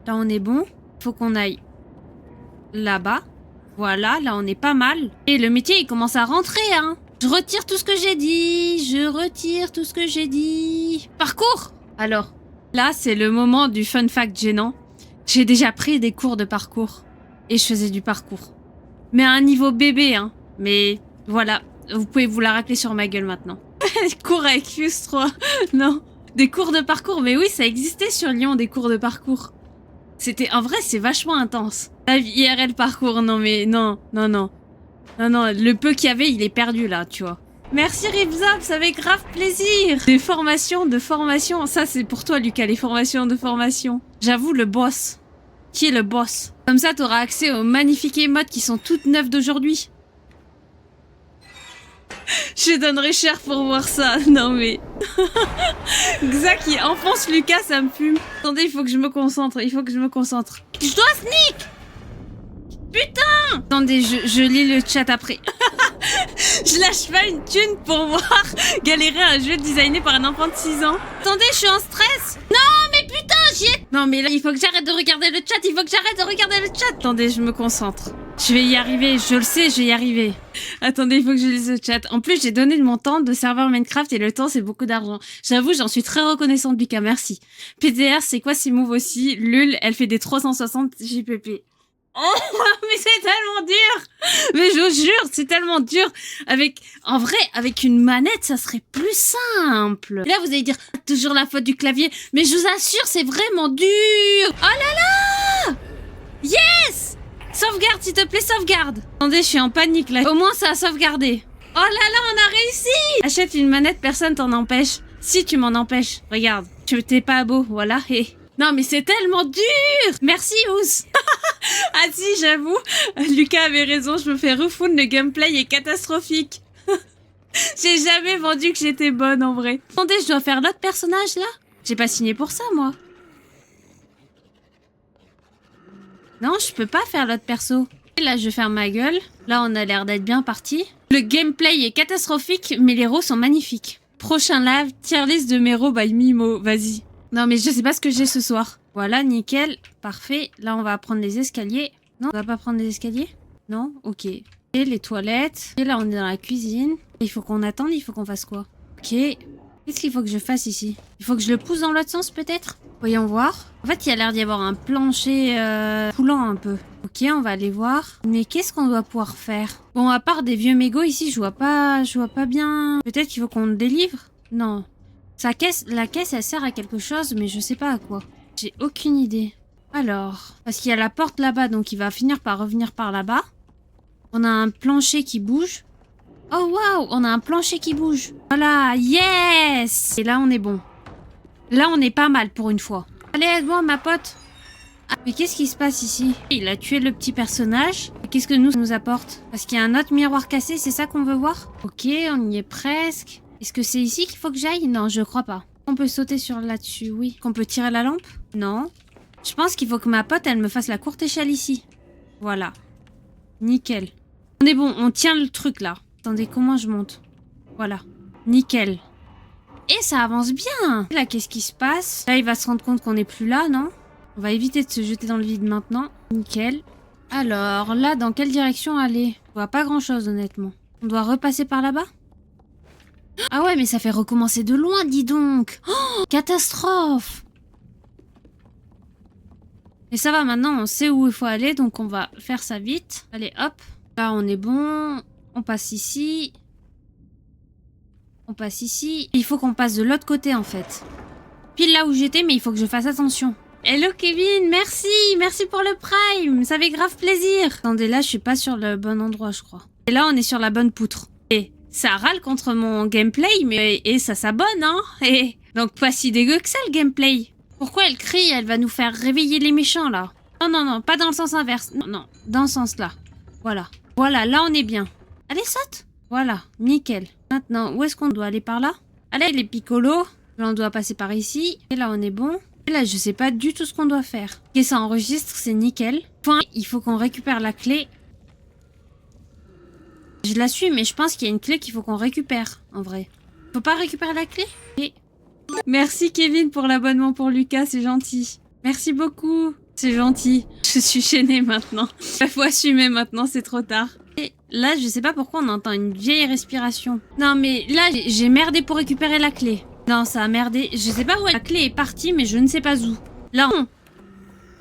Là, on est bon. Faut qu'on aille là-bas. Voilà, là, on est pas mal. Et le métier, il commence à rentrer, hein. Je retire tout ce que j'ai dit. Je retire tout ce que j'ai dit. Parcours! Alors, là, c'est le moment du fun fact gênant. J'ai déjà pris des cours de parcours. Et je faisais du parcours. Mais à un niveau bébé, hein. Mais voilà, vous pouvez vous la racler sur ma gueule maintenant. Cours avec Fuse 3. Non. Des cours de parcours. Mais oui, ça existait sur Lyon, des cours de parcours. C'était... En vrai, c'est vachement intense. La vie IRL parcours, non mais... Non. Le peu qu'il y avait, il est perdu là, tu vois. Merci Ripzap, ça fait grave plaisir. Des formations de formation. Ça, c'est pour toi, Lucas, les formations de formation. J'avoue, le boss. Qui est le boss? Comme ça, t'auras accès aux magnifiques émotes qui sont toutes neuves d'aujourd'hui. Je donnerais cher pour voir ça. Non mais... Xac qui enfonce Lucas, ça me fume. Attendez, il faut que je me concentre. Je dois sneak. Putain. Attendez, je lis le chat après. Je lâche pas une thune pour voir galérer un jeu designé par un enfant de 6 ans. Attendez, je suis en stress. Non mais putain, j'y ai... Non mais là, il faut que j'arrête de regarder le chat. Attendez, je me concentre. Je vais y arriver, je le sais, je vais y arriver. Attendez, il faut que je lise le chat. En plus, j'ai donné de mon temps de serveur Minecraft et le temps, c'est beaucoup d'argent. J'avoue, j'en suis très reconnaissante, Lucas, merci. PDR, c'est quoi ces moves aussi? Lul, elle fait des 360 JPP. Oh, mais c'est tellement dur! Mais je vous jure, c'est tellement dur. En vrai, avec une manette, ça serait plus simple. Et là, vous allez dire, toujours la faute du clavier. Mais je vous assure, c'est vraiment dur. Oh là là! Yes! Sauvegarde, s'il te plaît, sauvegarde. Attendez, je suis en panique, là. Au moins, ça a sauvegardé. Oh là là, on a réussi! Achète une manette, personne t'en empêche. Si, tu m'en empêches. Regarde, t'es pas beau, voilà. Et... Non, mais c'est tellement dur! Merci, Ous! Ah si, j'avoue, Lucas avait raison, je me fais refouler, le gameplay est catastrophique. J'ai jamais vendu que j'étais bonne, en vrai. Attendez, je dois faire l'autre personnage, là? J'ai pas signé pour ça, moi. Non, je peux pas faire l'autre perso. Et là, je ferme ma gueule. Là, on a l'air d'être bien parti. Le gameplay est catastrophique, mais les héros sont magnifiques. Prochain live, tier list de mes héros by Mimo, vas-y. Non, mais je sais pas ce que j'ai ce soir. Voilà, nickel, parfait. Là, on va prendre les escaliers. Non, on va pas prendre les escaliers? Non? Ok. Et les toilettes. Et là, on est dans la cuisine. Il faut qu'on attende, il faut qu'on fasse quoi? Ok. Qu'est-ce qu'il faut que je fasse ici? Il faut que je le pousse dans l'autre sens, peut-être? Voyons voir. En fait, il y a l'air d'y avoir un plancher coulant un peu. Ok, on va aller voir. Mais qu'est-ce qu'on doit pouvoir faire? Bon, à part des vieux mégots ici, je vois pas bien. Peut-être qu'il faut qu'on le délivre? Non. La caisse, elle sert à quelque chose, mais je sais pas à quoi. J'ai aucune idée. Alors, parce qu'il y a la porte là-bas, donc il va finir par revenir par là-bas. On a un plancher qui bouge. Oh waouh, on a un plancher qui bouge. Voilà, yes. Et là, on est bon. Là, on est pas mal pour une fois. Allez, aide-moi, ma pote. Ah, mais qu'est-ce qui se passe ici? Il a tué le petit personnage. Qu'est-ce que ça nous apporte? Parce qu'il y a un autre miroir cassé, c'est ça qu'on veut voir? Ok, on y est presque. Est-ce que c'est ici qu'il faut que j'aille? Non, je crois pas. On peut sauter sur là-dessus, oui. Qu'on peut tirer la lampe? Non. Je pense qu'il faut que ma pote, elle me fasse la courte échelle ici. Voilà. Nickel. On est bon, on tient le truc là. Attendez, comment je monte? Voilà. Nickel. Et ça avance bien. Là, qu'est-ce qui se passe? Là, il va se rendre compte qu'on n'est plus là, non? On va éviter de se jeter dans le vide maintenant. Nickel. Alors, là, dans quelle direction aller? Je vois pas grand-chose, honnêtement. On doit repasser par là-bas? Ah ouais, mais ça fait recommencer de loin, dis donc. Oh, catastrophe. Et ça va, maintenant, on sait où il faut aller, donc on va faire ça vite. Allez, hop. Là, on est bon. On passe ici. On passe ici. Il faut qu'on passe de l'autre côté, en fait. Pile là où j'étais, mais il faut que je fasse attention. Hello Kevin, merci. Merci pour le prime. Ça fait grave plaisir. Attendez, là, je suis pas sur le bon endroit, je crois. Et là, on est sur la bonne poutre. Et ça râle contre mon gameplay, mais et ça s'abonne, hein. Et donc, pas si dégueu que ça, le gameplay. Pourquoi elle crie? Elle va nous faire réveiller les méchants, là. Non, non, non, pas dans le sens inverse. Non, non, dans ce sens-là. Voilà. Voilà, là, on est bien. Allez, saute. Voilà, nickel. Maintenant, où est-ce qu'on doit aller par là? Allez, les picolos. Là, on doit passer par ici. Et là, on est bon. Et là, je sais pas du tout ce qu'on doit faire. Ok, ça enregistre, c'est nickel. Enfin, il faut qu'on récupère la clé. Je la suis, mais je pense qu'il y a une clé qu'il faut qu'on récupère, en vrai. Faut pas récupérer la clé? Et... Merci Kevin pour l'abonnement pour Lucas, c'est gentil. Merci beaucoup, c'est gentil. Je suis gênée maintenant. Faut assumer maintenant, c'est trop tard. Et là, je sais pas pourquoi on entend une vieille respiration. Non, mais là, j'ai merdé pour récupérer la clé. Non, ça a merdé. Je sais pas où la clé est partie, mais je ne sais pas où. Là,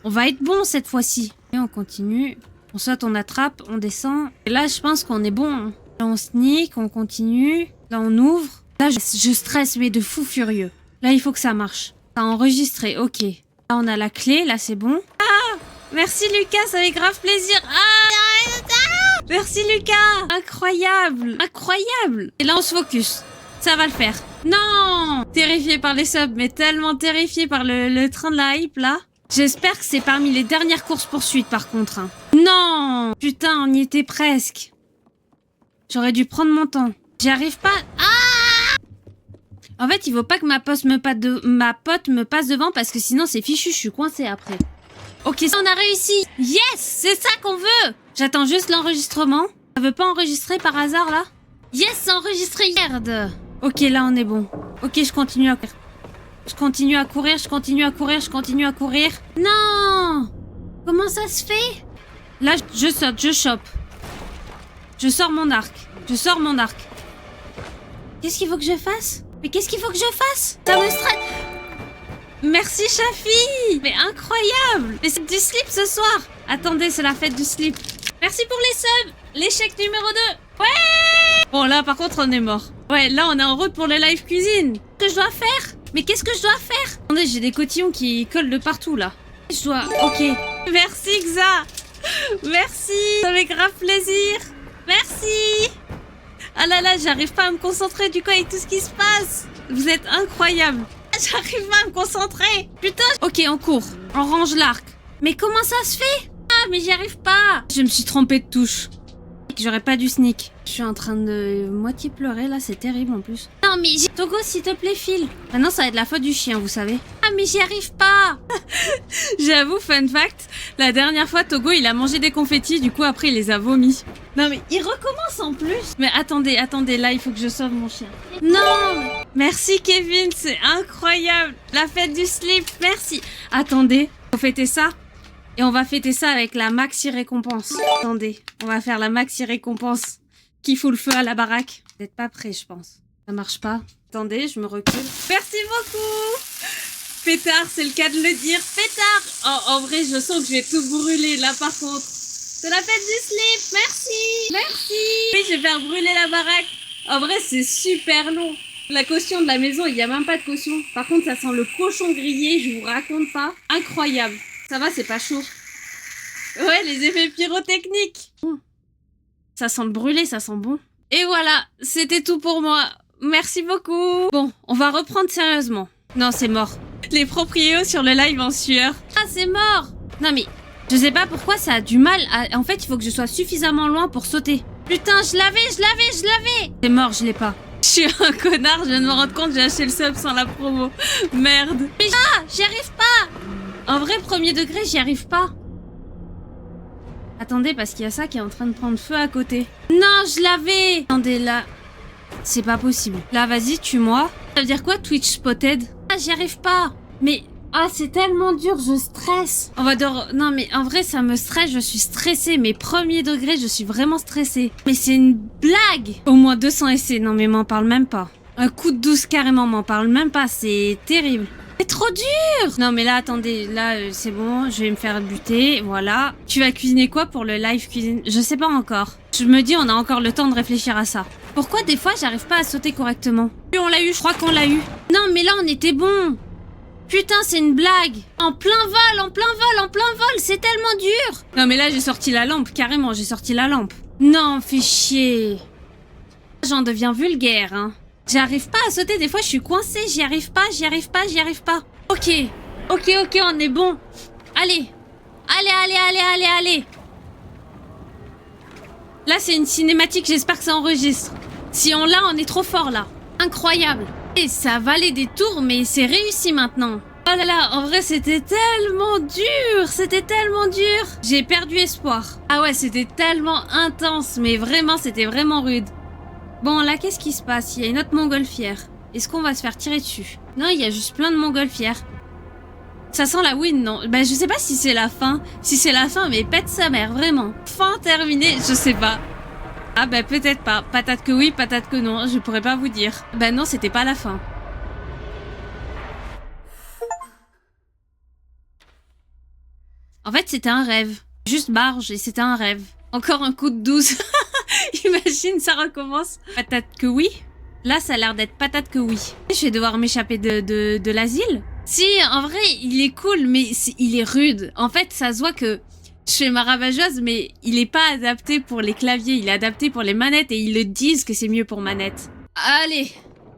on va être bon cette fois-ci. Et on continue. On saute, on attrape, on descend. Et là, je pense qu'on est bon. Là, on sneak, on continue. Là, on ouvre. Là, je stresse, mais de fou furieux. Là, il faut que ça marche. Ça a enregistré, ok. Là, on a la clé, là, c'est bon. Ah! Merci Lucas, ça fait grave plaisir. Ah! Merci Lucas! Incroyable! Incroyable! Et là, on se focus. Ça va le faire. Non! Terrifié par les subs, mais tellement terrifié par le train de la hype, là. J'espère que c'est parmi les dernières courses-poursuites, par contre. Hein. Non! Putain, on y était presque. J'aurais dû prendre mon temps. J'y arrive pas. Ah! En fait, il faut pas que ma pote me passe devant, parce que sinon, c'est fichu, je suis coincée après. Ok, on a réussi. Yes! C'est ça qu'on veut! J'attends juste l'enregistrement. Ça veut pas enregistrer par hasard, là? Yes, c'est enregistré. Merde! Ok, là, on est bon. Ok, je continue à courir. Je continue à courir, je continue à courir, je continue à courir. Non! Comment ça se fait? Là, je saute, je chope. Je sors mon arc. Je sors mon arc. Qu'est-ce qu'il faut que je fasse? Mais qu'est-ce qu'il faut que je fasse? Ça me stresse. Merci, Chafi! Mais incroyable! Mais c'est du slip ce soir! Attendez, c'est la fête du slip. Merci pour les subs! L'échec numéro 2! Ouais! Bon, là, par contre, on est mort. Ouais, là, on est en route pour le live cuisine. Qu'est-ce que je dois faire? Mais qu'est-ce que je dois faire? Attendez, j'ai des cotillons qui collent de partout, là. Je dois... Ok. Merci, Xa! Merci! Ça fait grave plaisir! Merci! Ah là là, j'arrive pas à me concentrer du coup avec tout ce qui se passe! Vous êtes incroyables! J'arrive pas à me concentrer! Putain! Ok, on court. On range l'arc. Mais comment ça se fait? Ah, mais j'y arrive pas! Je me suis trompée de touche. J'aurais pas dû sneak. Je suis en train de moitié pleurer là, c'est terrible en plus. Non mais Togo, s'il te plaît, file. Maintenant ça va être la faute du chien, vous savez. Ah mais j'y arrive pas. J'avoue, fun fact, la dernière fois Togo il a mangé des confettis, du coup après il les a vomis. Non mais il recommence en plus. Mais attendez, là il faut que je sauve mon chien. Non. Merci Kevin, c'est incroyable. La fête du slip, merci. Attendez, faut fêter ça. Et on va fêter ça avec la maxi récompense. Attendez, on va faire la maxi récompense qui fout le feu à la baraque. Vous n'êtes pas prêts, je pense. Ça marche pas. Attendez, je me recule. Merci beaucoup. Pétard, c'est le cas de le dire. Pétard. Oh, en vrai, je sens que je vais tout brûler là par contre. C'est la fête du slip. Merci. Merci. Oui, je vais faire brûler la baraque. En vrai, c'est super long. La caution de la maison, il n'y a même pas de caution. Par contre, ça sent le cochon grillé, je vous raconte pas. Incroyable. Ça va, c'est pas chaud. Ouais, les effets pyrotechniques. Ça sent le brûlé, ça sent bon. Et voilà, c'était tout pour moi. Merci beaucoup. Bon, on va reprendre sérieusement. Non, c'est mort. Les propriétaires sur le live en sueur. Ah, c'est mort. Non mais, je sais pas pourquoi ça a du mal à... En fait, il faut que je sois suffisamment loin pour sauter. Putain, je l'avais. C'est mort, je l'ai pas. Je suis un connard, je viens de me rendre compte, j'ai acheté le sub sans la promo. Merde. Mais j'y arrive pas. En vrai, premier degré, j'y arrive pas. Attendez, parce qu'il y a ça qui est en train de prendre feu à côté. Non, je l'avais. Attendez, là... C'est pas possible. Là, vas-y, tue-moi. Ça veut dire quoi, Twitch spotted? Ah, j'y arrive pas. Mais... Ah, c'est tellement dur, je stresse. On va devoir... Non, mais en vrai, ça me stresse, je suis stressée. Mais premier degré, je suis vraiment stressée. Mais c'est une blague. Au moins 200 essais. Non, mais m'en parle même pas. Un coup de douce, carrément, m'en parle même pas. C'est terrible. C'est trop dur. Non, mais là, attendez. Là, c'est bon, je vais me faire buter. Voilà. Tu vas cuisiner quoi pour le live cuisine? Je sais pas encore. Je me dis, on a encore le temps de réfléchir à ça. Pourquoi des fois, j'arrive pas à sauter correctement? On l'a eu, je crois qu'on l'a eu. Non, mais là, on était bon. Putain, c'est une blague. En plein vol, c'est tellement dur. Non, mais là, j'ai sorti la lampe, carrément, j'ai sorti la lampe. Non, fais chier. J'en deviens vulgaire, hein. J'arrive pas à sauter, des fois, je suis coincée, j'y arrive pas. Ok, on est bon. Allez. Là, c'est une cinématique, j'espère que ça enregistre. Si on l'a, on est trop fort, là. Incroyable. Et ça valait des tours, mais c'est réussi maintenant. Oh là là, en vrai, c'était tellement dur. J'ai perdu espoir. Ah ouais, c'était tellement intense, mais vraiment, c'était vraiment rude. Bon, là, qu'est-ce qui se passe? Il y a une autre montgolfière. Est-ce qu'on va se faire tirer dessus? Non, il y a juste plein de montgolfières. Ça sent la win, non? Bah, je sais pas si c'est la fin. Si c'est la fin, mais pète sa mère, vraiment. Fin terminée, je sais pas. Ah bah peut-être pas. Patate que oui, patate que non. Je pourrais pas vous dire. Bah non, c'était pas la fin. En fait, c'était un rêve. Juste barge et c'était un rêve. Encore un coup de 12. Imagine, ça recommence. Patate que oui. Là, ça a l'air d'être patate que oui. Je vais devoir m'échapper de l'asile. Si, en vrai, il est cool, mais il est rude. En fait, ça se voit que... Je fais ma ravageuse, mais il est pas adapté pour les claviers, il est adapté pour les manettes et ils le disent que c'est mieux pour manette. Allez,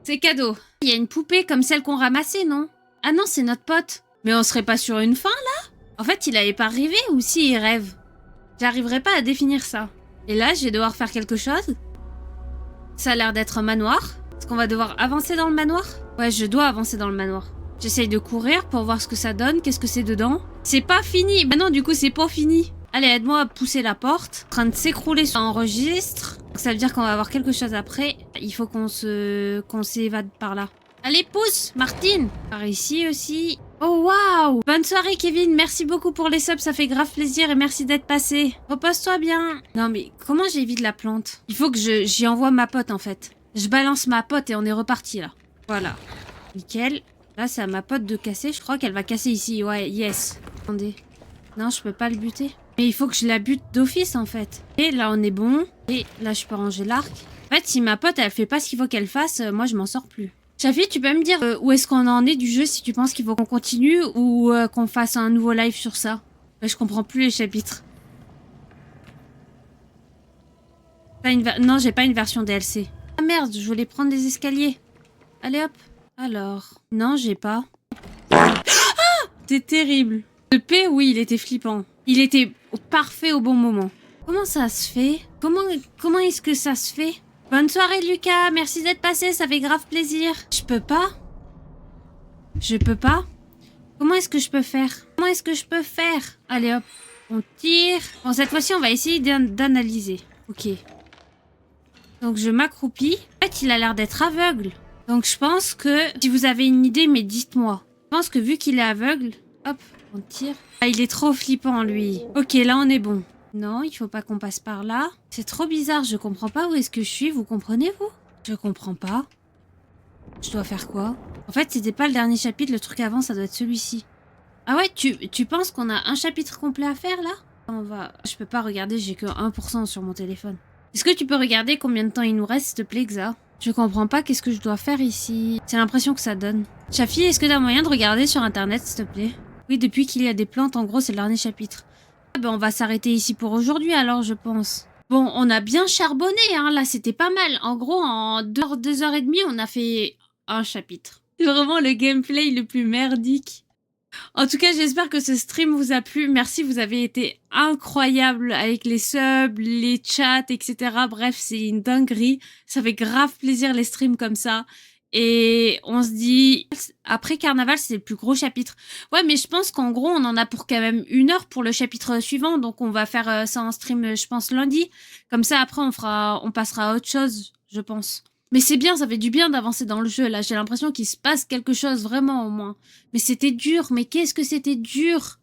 c'est cadeau. Il y a une poupée comme celle qu'on ramassait, non? Ah non, c'est notre pote. Mais on serait pas sur une fin, là? En fait, il avait pas rêvé ou si il rêve? J'arriverai pas à définir ça. Et là, je vais devoir faire quelque chose? Ça a l'air d'être un manoir. Est-ce qu'on va devoir avancer dans le manoir? Ouais, je dois avancer dans le manoir. J'essaye de courir pour voir ce que ça donne, qu'est-ce que c'est dedans. C'est pas fini. Bah non, du coup, c'est pas fini. Allez, aide-moi à pousser la porte. En train de s'écrouler sur enregistre. Donc, ça veut dire qu'on va avoir quelque chose après. Il faut qu'on s'évade par là. Allez, pousse, Martine. Par ici aussi. Oh, waouh. Bonne soirée, Kevin. Merci beaucoup pour les subs. Ça fait grave plaisir et merci d'être passé. Repose-toi bien. Non, mais comment j'évite la plante? Il faut que j'y envoie ma pote, en fait. Je balance ma pote et on est reparti, là. Voilà. Nickel. Là, c'est à ma pote de casser. Je crois qu'elle va casser ici. Ouais, yes. Attendez. Non, je peux pas le buter. Mais il faut que je la bute d'office, en fait. Et là, on est bon. Et là, je peux ranger l'arc. En fait, si ma pote, elle fait pas ce qu'il faut qu'elle fasse, moi, je m'en sors plus. Chafi, tu peux me dire où est-ce qu'on en est du jeu, si tu penses qu'il faut qu'on continue ou qu'on fasse un nouveau live sur ça? Je comprends plus les chapitres. Non, j'ai pas une version DLC. Ah merde, je voulais prendre des escaliers. Allez hop. Alors... Non, j'ai pas. Ah! C'est terrible. Le P, oui, il était flippant. Il était parfait au bon moment. Comment ça se fait? Comment est-ce que ça se fait? Bonne soirée, Lucas. Merci d'être passé, ça fait grave plaisir. Je peux pas? Je peux pas? Comment est-ce que je peux faire? Allez hop, on tire. Bon, cette fois-ci, on va essayer d'analyser. Ok. Donc, je m'accroupis. En fait, il a l'air d'être aveugle. Donc, je pense que... Si vous avez une idée, mais dites-moi. Je pense que vu qu'il est aveugle... Hop, on tire. Ah, il est trop flippant, lui. Ok, là, on est bon. Non, il faut pas qu'on passe par là. C'est trop bizarre, je comprends pas où est-ce que je suis. Vous comprenez, vous? Je comprends pas. Je dois faire quoi? En fait, c'était pas le dernier chapitre. Le truc avant, ça doit être celui-ci. Ah ouais, tu penses qu'on a un chapitre complet à faire, là? On va... Je peux pas regarder, j'ai que 1% sur mon téléphone. Est-ce que tu peux regarder combien de temps il nous reste, s'il te plaît, Xa? Je comprends pas qu'est-ce que je dois faire ici. C'est l'impression que ça donne. Chafi, est-ce que t'as moyen de regarder sur internet, s'il te plaît? Oui, depuis qu'il y a des plantes, en gros, c'est le dernier chapitre. Ah ben, on va s'arrêter ici pour aujourd'hui, alors, je pense. Bon, on a bien charbonné, hein, là, c'était pas mal. En gros, en 2 heures et demie, on a fait un chapitre. C'est vraiment le gameplay le plus merdique. En tout cas, j'espère que ce stream vous a plu. Merci, vous avez été incroyables avec les subs, les chats, etc. Bref, c'est une dinguerie. Ça fait grave plaisir les streams comme ça. Et on se dit, après Carnaval, c'est le plus gros chapitre. Ouais, mais je pense qu'en gros, on en a pour quand même 1 heure pour le chapitre suivant. Donc, on va faire ça en stream, je pense, lundi. Comme ça, après, on passera à autre chose, je pense. Mais c'est bien, ça fait du bien d'avancer dans le jeu, là. J'ai l'impression qu'il se passe quelque chose, vraiment, au moins. Mais c'était dur, mais qu'est-ce que c'était dur!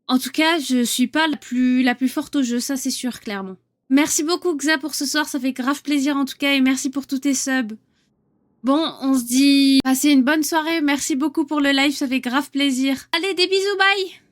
En tout cas, je suis pas la plus forte au jeu, ça c'est sûr, clairement. Merci beaucoup, Xa, pour ce soir, ça fait grave plaisir en tout cas, et merci pour tous tes subs. Bon, on se dit, passez une bonne soirée, merci beaucoup pour le live, ça fait grave plaisir. Allez, des bisous, bye!